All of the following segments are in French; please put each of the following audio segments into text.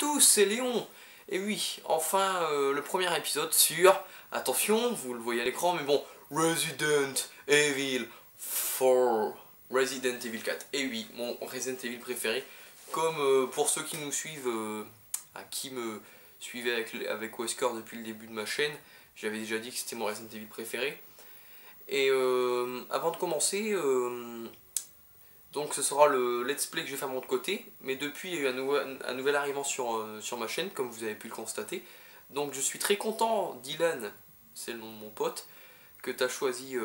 tous, c'est Léon. Et oui, enfin le premier épisode sur, attention, vous le voyez à l'écran, mais bon, Resident Evil 4. Resident Evil 4. Et oui, mon Resident Evil préféré. Comme pour ceux qui nous suivent, qui me suivaient avec Wesker depuis le début de ma chaîne, j'avais déjà dit que c'était mon Resident Evil préféré. Et avant de commencer, donc ce sera le let's play que je vais faire de mon côté, mais depuis il y a eu un nouvel arrivant sur ma chaîne, comme vous avez pu le constater. Donc je suis très content, Dylan, c'est le nom de mon pote, que tu as choisi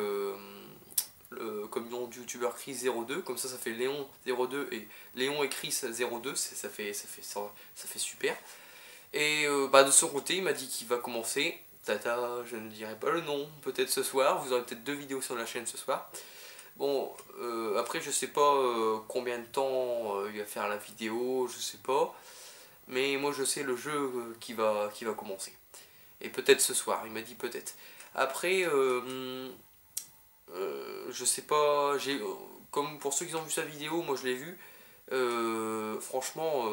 comme nom de youtubeur Chris02, comme ça fait Léon02 et Léon et Chris02, ça fait super. Et de son côté, il m'a dit qu'il va commencer. Tata, je ne dirai pas le nom, peut-être ce soir, vous aurez peut-être 2 vidéos sur la chaîne ce soir. Bon, après je sais pas combien de temps il va faire la vidéo, je sais pas. Mais moi je sais le jeu qui va commencer. Et peut-être ce soir, il m'a dit peut-être. Après, je sais pas, comme pour ceux qui ont vu sa vidéo, moi je l'ai vu. Franchement,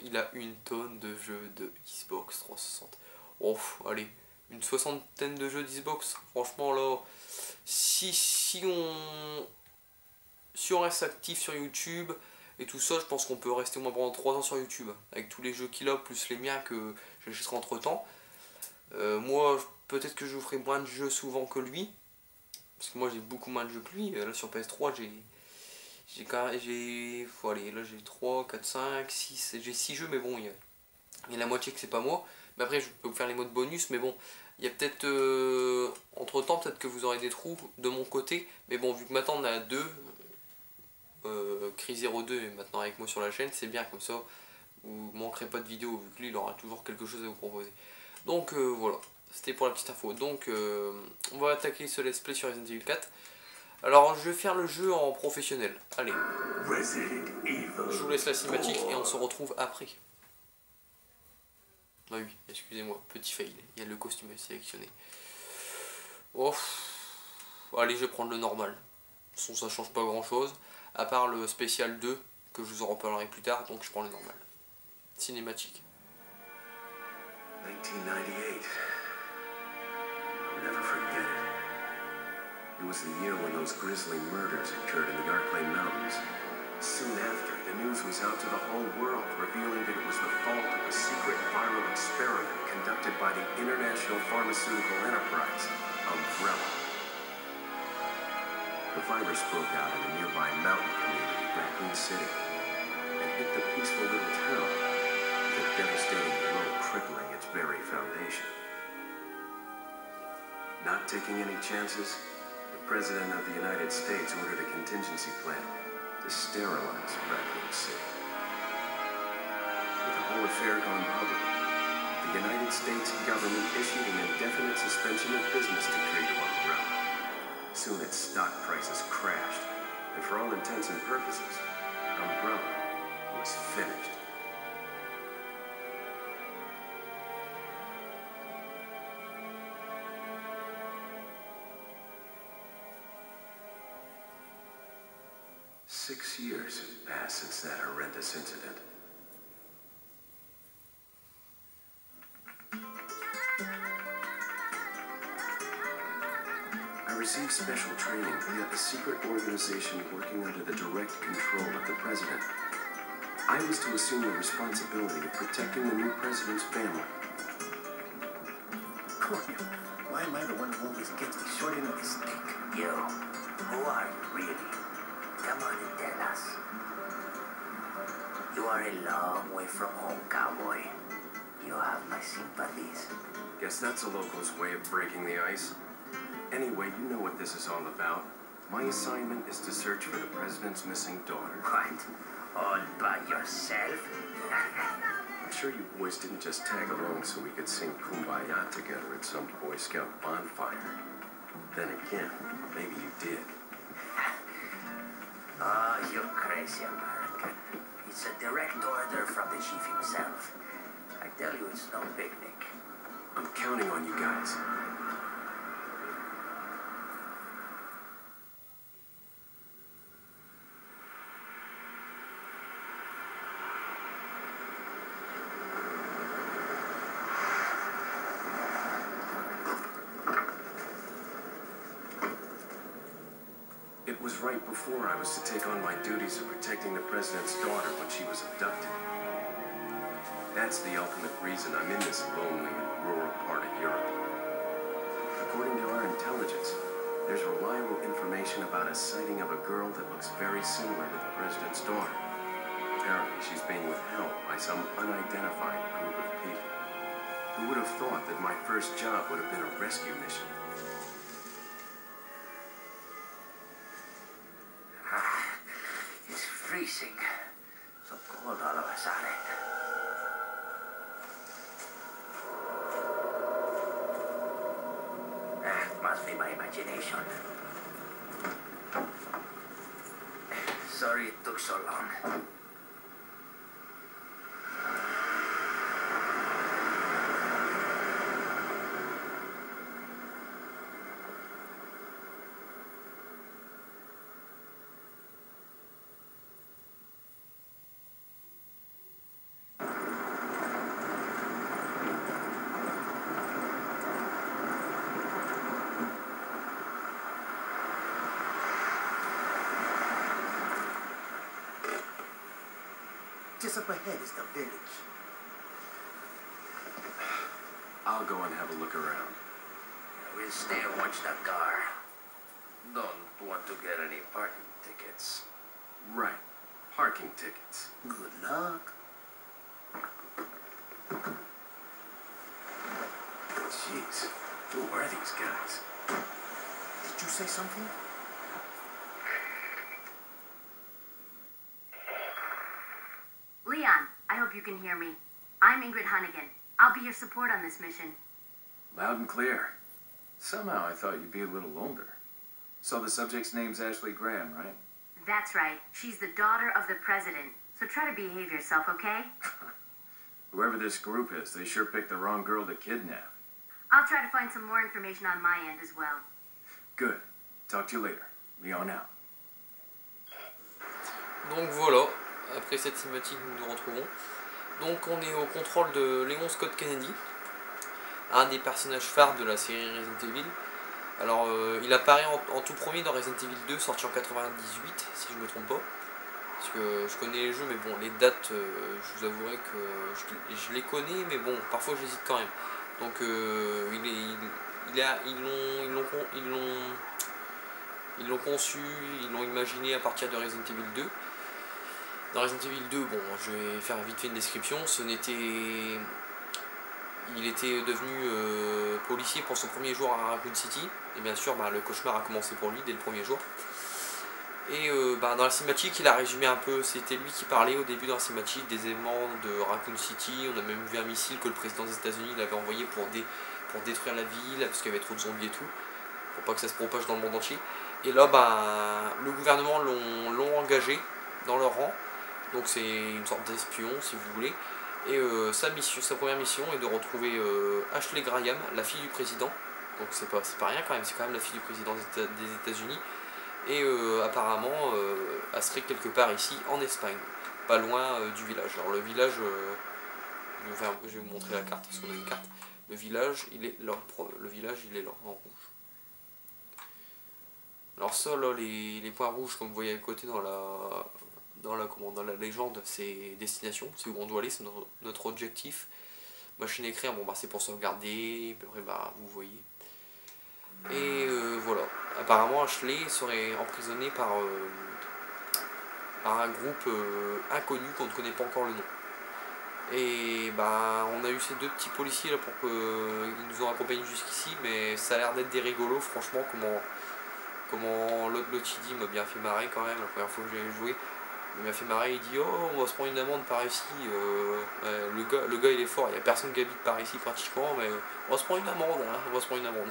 il a une tonne de jeux de Xbox 360. Oh, allez, une soixantaine de jeux d'Xbox. Franchement là, si on reste actif sur YouTube et tout ça, je pense qu'on peut rester au moins pendant 3 ans sur YouTube. Avec tous les jeux qu'il a, plus les miens que j'achèterai entre temps. Moi, peut-être que je ferai moins de jeux souvent que lui. Parce que moi j'ai beaucoup moins de jeux que lui. Là sur PS3 faut aller, là j'ai 3, 4, 5, 6, j'ai 6 jeux, mais bon, il y a la moitié que c'est pas moi. Mais après je peux vous faire les modes bonus, mais bon, il y a peut-être, entre temps, peut-être que vous aurez des trous de mon côté. Mais bon, vu que maintenant on a 2, Chris02 est maintenant avec moi sur la chaîne, c'est bien comme ça, vous ne manquerez pas de vidéo, vu que lui il aura toujours quelque chose à vous proposer. Donc voilà, c'était pour la petite info. Donc on va attaquer ce let's play sur Resident Evil 4. Alors je vais faire le jeu en professionnel. Allez, je vous laisse la cinématique et on se retrouve après. Ah oui, excusez-moi, petit fail, il y a le costume à sélectionner. Oh, allez, je vais prendre le normal. De toute façon ça change pas grand chose, à part le spécial 2 que je vous en reparlerai plus tard, donc je prends le normal. Cinématique. 1998. I'll never forget it. It was the year when those grisly murders occurred in the Arklay Mountains. Soon after, the news was out to the whole world, revealing that it was the fault of a secret viral experiment conducted by the international pharmaceutical enterprise, Umbrella. The virus broke out in a nearby mountain community, Raccoon City, and hit the peaceful little town, with a devastating blow crippling its very foundation. Not taking any chances, the President of the United States ordered a contingency plan to sterilize Raccoon City. With the whole affair gone public, the United States government issued an indefinite suspension of business decree to Umbrella. Soon its stock prices crashed, and for all intents and purposes, Umbrella was finished. Six years have passed since that horrendous incident. I received special training via a secret organization working under the direct control of the president. I was to assume the responsibility of protecting the new president's family. Coño, why am I the one who always gets the short end of the stick? Yo, who are you really? Come on and tell us. You are a long way from home, cowboy. You have my sympathies. Guess that's a local's way of breaking the ice. Anyway, you know what this is all about. My assignment is to search for the president's missing daughter. What? All by yourself? I'm sure you boys didn't just tag along so we could sing Kumbaya together at some Boy Scout bonfire. Then again, maybe you did. Oh, you crazy American. It's a direct order from the chief himself. I tell you, it's no picnic. I'm counting on you guys. was right before I was to take on my duties of protecting the president's daughter when she was abducted. That's the ultimate reason I'm in this lonely and rural part of Europe. According to our intelligence, there's reliable information about a sighting of a girl that looks very similar to the president's daughter. Apparently, she's being withheld by some unidentified group of people. Who would have thought that my first job would have been a rescue mission? It's freezing. So cold all of a sudden. Must be my imagination. Sorry it took so long. Just up ahead is the village. I'll go and have a look around. We'll stay and watch the car. Don't want to get any parking tickets. Right. Parking tickets. Good luck. Jeez. Who are these guys? Did you say something? Leon, I hope you can hear me. I'm Ingrid Hunnigan. I'll be your support on this mission. Loud and clear. Somehow I thought you'd be a little older. So the subject's name's Ashley Graham, right? That's right. She's the daughter of the president. So try to behave yourself, okay? Whoever this group is, they sure picked the wrong girl to kidnap. I'll try to find some more information on my end as well. Good. Talk to you later. Leon out. Donc voilà, après cette cinématique nous nous retrouvons. Donc on est au contrôle de Léon Scott Kennedy, un des personnages phares de la série Resident Evil. Alors il apparaît en tout premier dans Resident Evil 2, sorti en 98, si je me trompe pas. Parce que je connais les jeux, mais bon, les dates, je vous avouerai que je les connais, mais bon, parfois j'hésite quand même. Donc ils l'ont conçu, ils l'ont imaginé à partir de Resident Evil 2. Dans Resident Evil 2, bon, je vais faire vite fait une description. Il était devenu policier pour son premier jour à Raccoon City. Et bien sûr, le cauchemar a commencé pour lui dès le premier jour. Et dans la cinématique, il a résumé un peu, c'était lui qui parlait au début dans la cinématique des éléments de Raccoon City. On a même vu un missile que le président des États-Unis l'avait envoyé pour détruire la ville, parce qu'il y avait trop de zombies et tout, pour pas que ça se propage dans le monde entier. Et là, le gouvernement l'ont engagé dans leur rang, donc c'est une sorte d'espion si vous voulez. Et sa première mission est de retrouver Ashley Graham, la fille du président. Donc c'est pas rien quand même, c'est quand même la fille du président des États-Unis. Et apparemment, elle serait quelque part ici en Espagne, pas loin du village. Alors le village, je vais vous montrer la carte parce qu'on a une carte. Le village, il est là, en rouge. Alors ça, là, les points rouges, comme vous voyez à côté dans la légende, c'est destination, c'est où on doit aller, c'est notre objectif. Machine à écrire, c'est pour sauvegarder, après, vous voyez. Et voilà, apparemment Ashley serait emprisonnée par un groupe inconnu qu'on ne connaît pas encore le nom. Et on a eu ces deux petits policiers là pour qu'ils nous ont accompagnés jusqu'ici, mais ça a l'air d'être des rigolos, franchement, comment l'autre Lotidi m'a bien fait marrer quand même la première fois que j'ai joué. Il m'a fait marrer, il dit oh on va se prendre une amende par ici, le gars il est fort, il n'y a personne qui habite par ici pratiquement, mais on va se prendre une amende, hein, on va se prendre une amende.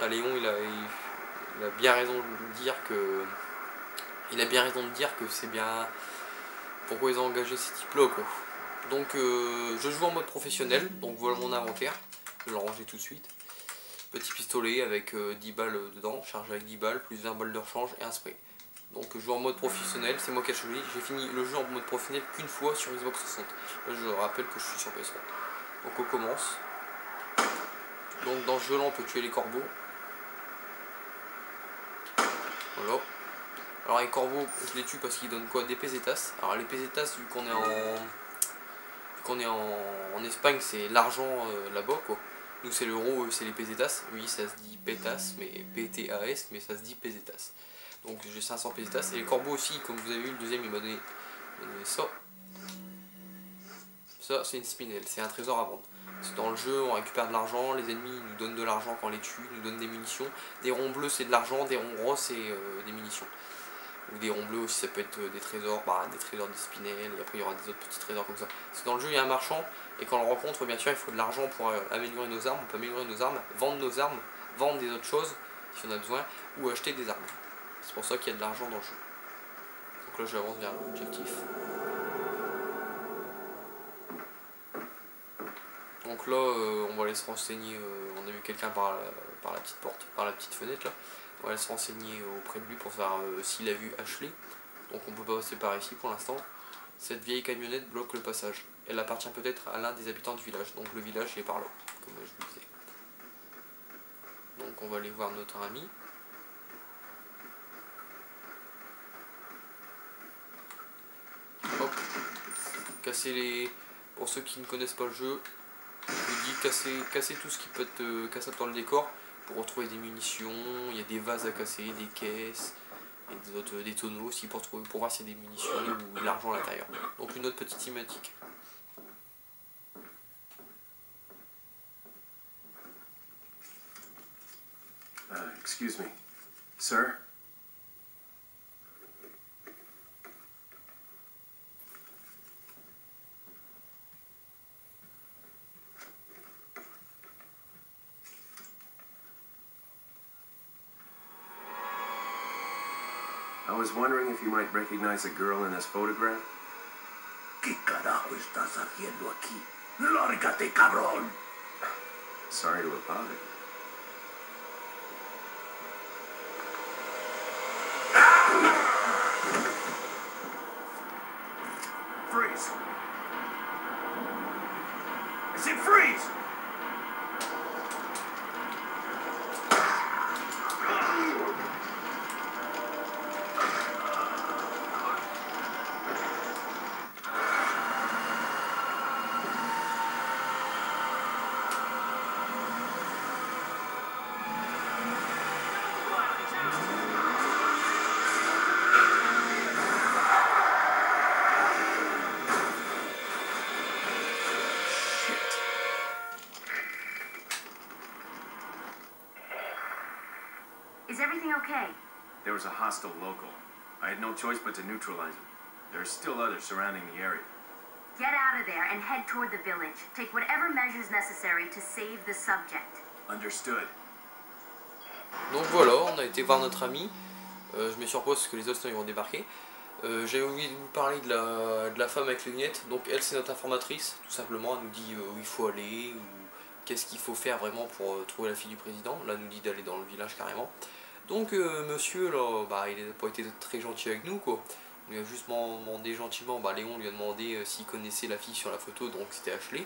Léon il a bien raison de dire que c'est bien pourquoi ils ont engagé ces types là quoi. Donc je joue en mode professionnel, donc voilà mon inventaire, je vais le ranger tout de suite. Petit pistolet avec 10 balles dedans, chargé avec 10 balles, plus 20 balles de rechange et un spray. Donc je joue en mode professionnel, c'est moi qui ai choisi, j'ai fini le jeu en mode professionnel qu'une fois sur Xbox 60. Là, je rappelle que je suis sur PS3. Donc on commence. Donc dans ce jeu là on peut tuer les corbeaux. Voilà. Alors les corbeaux, je les tue parce qu'ils donnent quoi? Des pesetas. Alors les pesetas, vu qu'on est en Espagne, c'est l'argent là-bas quoi. Nous c'est l'euro, c'est les pesetas. Oui, ça se dit petas, mais P-T-A-S, mais ça se dit pesetas. Donc j'ai 500 pesetas. Et les corbeaux aussi, comme vous avez vu, le deuxième il m'a donné ça. Ça c'est une spinel, c'est un trésor à vendre. Dans le jeu, on récupère de l'argent, les ennemis nous donnent de l'argent quand on les tue, nous donnent des munitions. Des ronds bleus c'est de l'argent, des ronds roses c'est des munitions. Ou des ronds bleus aussi, ça peut être des trésors, des trésors des spinels, et après il y aura des autres petits trésors comme ça. Parce que dans le jeu il y a un marchand, et quand on le rencontre, bien sûr il faut de l'argent pour améliorer nos armes, on peut améliorer nos armes, vendre des autres choses si on a besoin, ou acheter des armes. C'est pour ça qu'il y a de l'argent dans le jeu. Donc là j'avance vers l'objectif. Donc là, on va aller se renseigner, on a vu quelqu'un par la petite porte, par la petite fenêtre là. On va aller se renseigner auprès de lui pour savoir s'il a vu Ashley. Donc on peut pas passer par ici pour l'instant. Cette vieille camionnette bloque le passage. Elle appartient peut-être à l'un des habitants du village. Donc le village est par là, comme je vous disais. Donc on va aller voir notre ami. Hop. Casser les... Pour ceux qui ne connaissent pas le jeu, je vous dis casser tout ce qui peut être cassable dans le décor pour retrouver des munitions. Il y a des vases à casser, des caisses, et des tonneaux aussi pour voir s'il y a des munitions ou de l'argent à l'intérieur. Donc une autre petite thématique. Excuse me. Sir? I was wondering if you might recognize a girl in this photograph? ¿Qué carajo estás haciendo aquí? ¡Lárgate, cabrón! Sorry to have bothered. Freeze! I said freeze! Is everything okay? There was a hostile local. I had no choice but to neutralize it. There are still others surrounding the area. Get out of there and head toward the village. Take whatever measures necessary to save the subject. Understood. Donc voilà, on a été voir notre ami. Je me suis reposé parce que les autres ils vont débarquer. J'avais oublié de vous parler de la femme avec les lunettes. Donc elle c'est notre informatrice, tout simplement. Elle nous dit où il faut aller, ou qu'est-ce qu'il faut faire vraiment pour trouver la fille du président. Là elle nous dit d'aller dans le village carrément. Donc monsieur là, il n'a pas été très gentil avec nous quoi. Il lui a juste demandé gentiment, Léon lui a demandé s'il connaissait la fille sur la photo, donc c'était Ashley.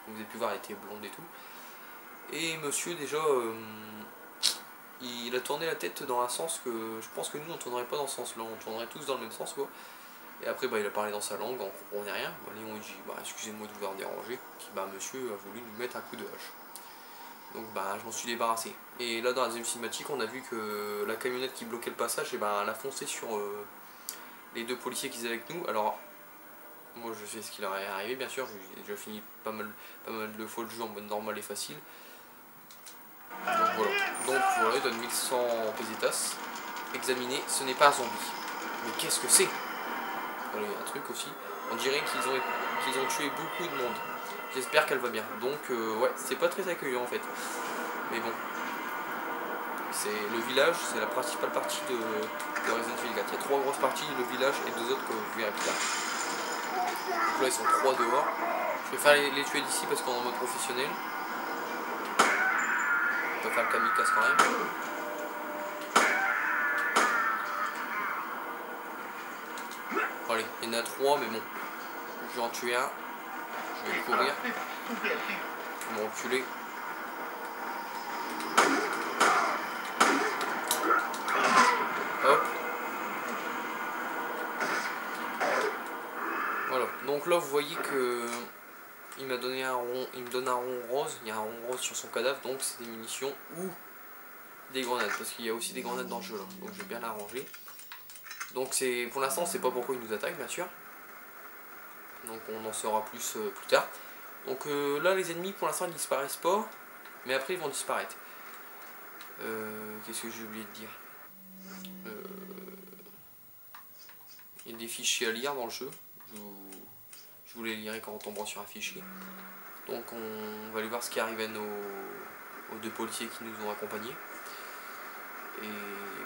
Comme vous avez pu voir, elle était blonde et tout. Et monsieur déjà, il a tourné la tête dans un sens que je pense que nous on tournerait pas dans ce sens là, on tournerait tous dans le même sens quoi. Et après il a parlé dans sa langue, on comprenait rien. Léon il dit excusez-moi de vous avoir dérangé. Puis monsieur a voulu nous mettre un coup de hache. Donc je m'en suis débarrassé. Et là dans la deuxième cinématique on a vu que la camionnette qui bloquait le passage, elle a foncé sur les deux policiers qui étaient avec nous. Alors moi je sais ce qui leur est arrivé bien sûr, j'ai déjà fini pas mal de fois le jeu en mode normal et facile. Donc voilà, il donne 1100 pesetas. Examiner, ce n'est pas un zombie. Mais qu'est-ce que c'est? Voilà, il y a un truc aussi. On dirait qu'ils ont tué beaucoup de monde. J'espère qu'elle va bien. Donc ouais, c'est pas très accueillant en fait. Mais bon. C'est le village, c'est la principale partie de Resident Evil 4. Il y a 3 grosses parties, le village et 2 autres que vous verrez plus tard. Donc là ils sont 3 dehors. Je préfère les tuer d'ici parce qu'on est en mode professionnel. On va faire le kamikaze quand même. Allez, il y en a 3 mais bon. Je vais en tuer un. Je vais courir. Je vais m'enculer. Hop. Donc là vous voyez que il m'a donné un rond, il me donne un rond rose, il y a un rond rose sur son cadavre, donc c'est des munitions ou des grenades, parce qu'il y a aussi des grenades dans le jeu là, donc je vais bien l'arranger. Donc c'est pour l'instant c'est pas pourquoi il nous attaque bien sûr. Donc on en saura plus plus tard. Donc là les ennemis pour l'instant ils disparaissent pas, mais après ils vont disparaître. Qu'est-ce que j'ai oublié de dire? Il y a des fichiers à lire dans le jeu. Je vous les lirai quand on tombera sur un fichier. Donc on va aller voir ce qui arrive aux deux policiers qui nous ont accompagnés. Et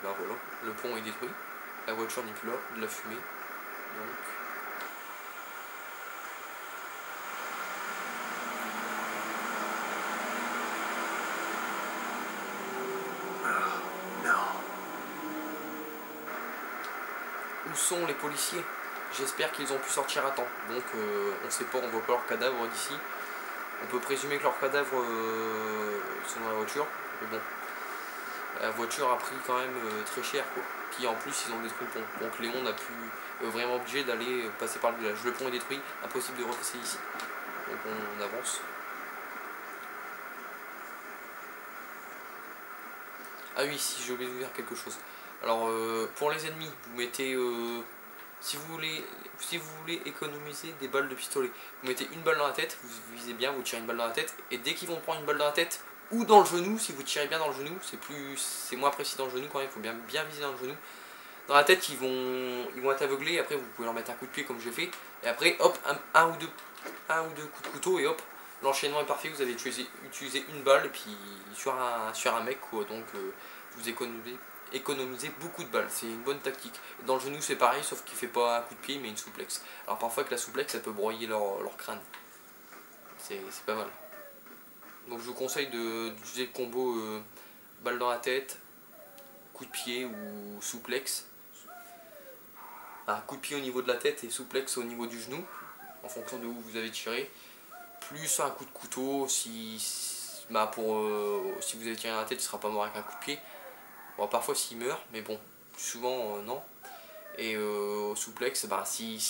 bah voilà, le pont est détruit. La voiture n'est plus là, de la fumée. Donc où sont les policiers? J'espère qu'ils ont pu sortir à temps. Donc on sait pas, on voit pas leur cadavre d'ici. On peut présumer que leurs cadavres sont dans la voiture. Mais bon, la voiture a pris quand même très cher quoi. Puis en plus ils ont détruit le pont. Donc Léon n'a pu vraiment obligé d'aller passer par le village. Le pont est détruit, impossible de repasser ici. Donc on avance. Ah oui, si j'ai oublié de vous dire quelque chose. Alors pour les ennemis, vous mettez si vous voulez économiser des balles de pistolet, vous mettez une balle dans la tête, vous visez bien, vous tirez une balle dans la tête, et dès qu'ils vont prendre une balle dans la tête ou dans le genou, si vous tirez bien dans le genou, c'est moins précis dans le genou quand même, il faut bien viser dans le genou. Dans la tête ils vont être aveuglés, et après vous pouvez leur mettre un coup de pied comme j'ai fait, et après hop, un ou deux coups de couteau, et hop, l'enchaînement est parfait, vous avez utilisé une balle, et puis sur un mec quoi, donc vous économiser beaucoup de balles, c'est une bonne tactique. Dans le genou c'est pareil, sauf qu'il fait pas un coup de pied mais une souplex. Alors parfois avec la souplex ça peut broyer leur crâne, c'est pas mal. Donc je vous conseille d'utiliser le combo balle dans la tête, coup de pied ou souplex. Un coup de pied au niveau de la tête et souplex au niveau du genou, en fonction de où vous avez tiré. Plus un coup de couteau si vous avez tiré dans la tête, il ne sera pas mort avec un coup de pied. Bon, parfois s'il meurt, mais bon, souvent non. Et au souplex, bah, si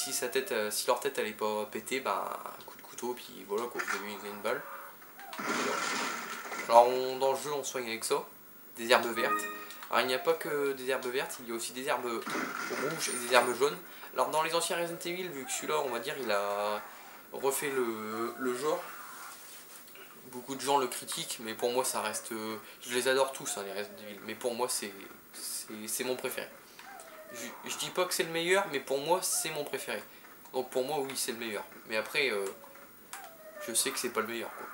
leur tête elle est pas pétée, bah, un coup de couteau, puis voilà quoi, vous avez une balle. Alors dans le jeu on soigne avec ça, des herbes vertes. Alors il n'y a pas que des herbes vertes, il y a aussi des herbes rouges et des herbes jaunes. Alors dans les anciens Resident Evil, vu que celui-là on va dire il a refait le genre, beaucoup de gens le critiquent, mais pour moi ça reste... je les adore tous hein, les Resident Evil, mais pour moi c'est mon préféré. Je dis pas que c'est le meilleur, mais pour moi c'est mon préféré. Donc pour moi oui c'est le meilleur. Mais après je sais que c'est pas le meilleur quoi.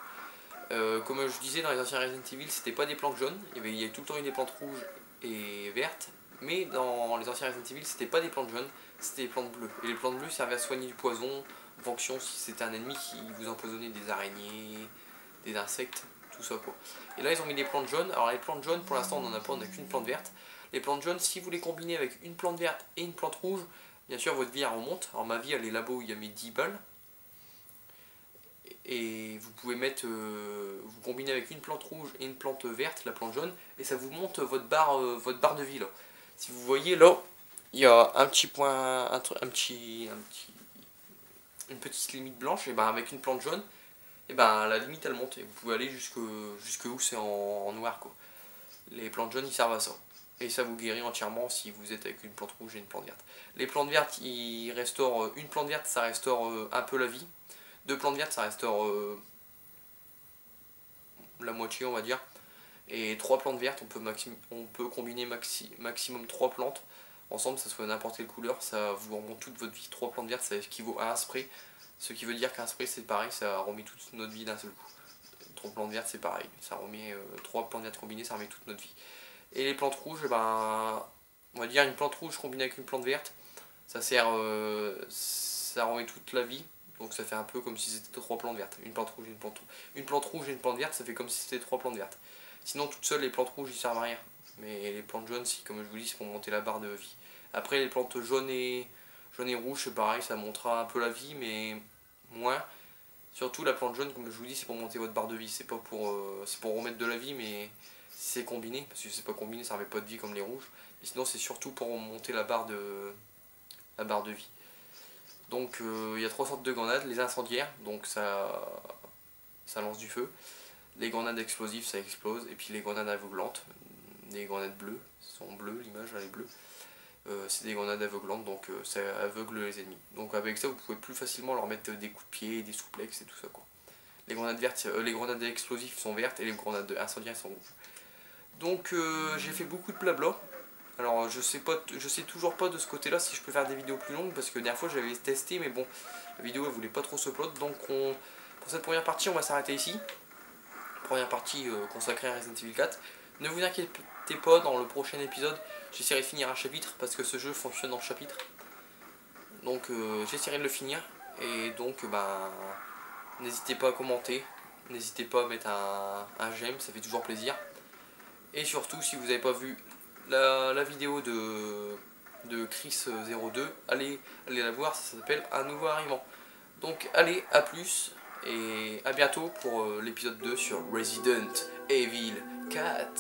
Comme je disais dans les anciens Resident Evil, c'était pas des plantes jaunes, il y a tout le temps eu des plantes rouges et vertes. Mais dans les anciens Resident Evil c'était pas des plantes jaunes, c'était des plantes bleues. Et les plantes bleues servaient à soigner du poison en fonction si c'était un ennemi qui vous empoisonnait des araignées, des insectes, tout ça quoi. Et là ils ont mis des plantes jaunes. Alors les plantes jaunes pour l'instant on en a pas, on n'a qu'une plante verte. Les plantes jaunes, si vous les combinez avec une plante verte et une plante rouge, bien sûr votre vie elle remonte. Alors ma vie elle est là-bas où il y a mes 10 balles. Et vous pouvez mettre, vous combinez avec une plante rouge et une plante verte, la plante jaune, et ça vous monte votre barre de vie là. Si vous voyez là, il y a un petit point, une petite limite blanche, et ben avec une plante jaune, et ben la limite elle monte, et vous pouvez aller jusque où c'est en noir quoi. Les plantes jaunes ils servent à ça. Et ça vous guérit entièrement si vous êtes avec une plante rouge et une plante verte. Les plantes vertes, ils restaurent, une plante verte ça restaure un peu la vie. Deux plantes vertes ça restaure la moitié on va dire. Et trois plantes vertes on peut combiner maximum 3 plantes ensemble, ça soit n'importe quelle couleur, ça vous remonte toute votre vie. 3 plantes vertes ça équivaut à un spray, ce qui veut dire qu'un spray c'est pareil, ça remet toute notre vie d'un seul coup. 3 plantes vertes c'est pareil, ça remet 3 plantes vertes combinées, ça remet toute notre vie. Et les plantes rouges, ben, on va dire une plante rouge combinée avec une plante verte, ça sert, ça remet toute la vie. Donc ça fait un peu comme si c'était 3 plantes vertes. Une plante rouge et une plante rouge et une plante verte, ça fait comme si c'était 3 plantes vertes. Sinon toutes seules les plantes rouges ils servent à rien. Mais les plantes jaunes, si comme je vous dis, c'est pour monter la barre de vie. Après les plantes jaunes et rouges, c'est pareil, ça montera un peu la vie, mais moins. Surtout la plante jaune, comme je vous dis, c'est pour monter votre barre de vie. C'est pas pour c'est pour remettre de la vie, mais c'est combiné, parce que c'est pas combiné, ça remet pas de vie comme les rouges. Mais sinon c'est surtout pour monter la barre de vie. Donc il y a 3 sortes de grenades, les incendiaires, donc ça lance du feu. Les grenades explosives, ça explose. Et puis les grenades aveuglantes, des grenades bleues, sont bleues, l'image elle est bleue. C'est des grenades aveuglantes, donc ça aveugle les ennemis. Donc avec ça vous pouvez plus facilement leur mettre des coups de pied, des souplexes et tout ça quoi. Les grenades vertes, les grenades explosives sont vertes et les grenades incendiaires sont rouges. Donc j'ai fait beaucoup de blabla. Alors je sais toujours pas de ce côté là si je peux faire des vidéos plus longues, parce que la dernière fois j'avais testé mais bon la vidéo elle voulait pas trop se plot. Donc pour cette première partie on va s'arrêter ici. Première partie consacrée à Resident Evil 4. Ne vous inquiétez pas, dans le prochain épisode j'essaierai de finir un chapitre parce que ce jeu fonctionne en chapitre. Donc j'essaierai de le finir. Et donc n'hésitez pas à commenter, n'hésitez pas à mettre un j'aime, ça fait toujours plaisir. Et surtout si vous n'avez pas vu la vidéo de Chris02, allez la voir, ça s'appelle Un nouveau arrivant. Donc allez, à plus et à bientôt pour l'épisode 2 sur Resident Evil 4.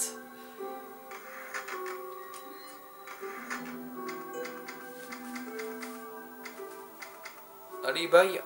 Allez, bye.